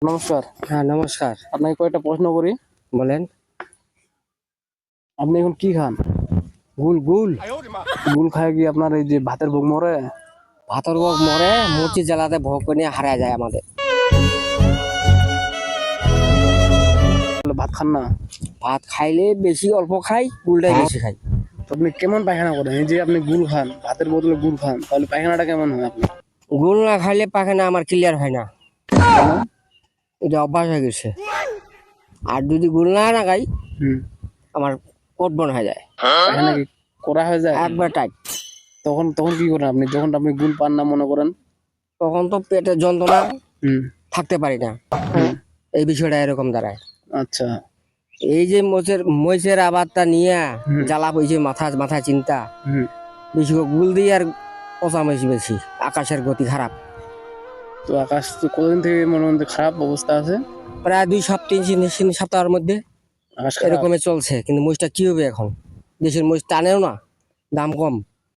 নমস্কার। হ্যাঁ, নমস্কার। আপনাকে কয়েকটা প্রশ্ন করি। বলেন। আপনি এখন কি খান? গুল গুল গুল খায় কি আপনার এই যে ভাতের ভোগ মরে? ভাতর ভোগ মরে মুচি জ্বালাতে ভোগ করে নিয়ে হারায় যায় আমাদের। ভাত খান না? ভাত খাইলে বেশি অল্প খাই, গুলটাই বেশি খাই। তো আপনি কেমন পায়খানা করেন? এই যে আপনি গুল খান, ভাতের বদলে গুল খান, তাহলে পায়খানাটা কেমন হয় আপনার? গুল না খাইলে পাখানা আমার ক্লিয়ার হয় না, কেন? এটা অভ্যাস হয়ে গেছে। আর যদি গুল না খাই হুম। আমার কোট বন হয়ে যায়, পায়খানা কি করা হয়ে যায়? একবার টাইট। তখন তখন কি করেন আপনি, যখন আপনি গুল পান না মনে করেন? তখন তো পেটে যন্ত্রণা, হুম। থাকতে পারি না। হুম। এই বিষয়টা এরকম দাঁড়ায়। আচ্ছা। এই যে মহিষের আবারটা নিয়ে হুম। জ্বালা বইছে মাথা চিন্তা হুম। বেশি গুল দিয়ে আর পচা বেশি বেশি। আকাশের গতি খারাপ। তো আকাশ তো কতদিন থেকে মনে মধ্যে খারাপ অবস্থা আছে? প্রায় 2 সপ্তাহের মধ্যে আকাশ খারাপ। এরকমই চলছে। কিন্তু মহিষটা কি হবে এখন? দেশের মহিষ টানেও না, দাম কম।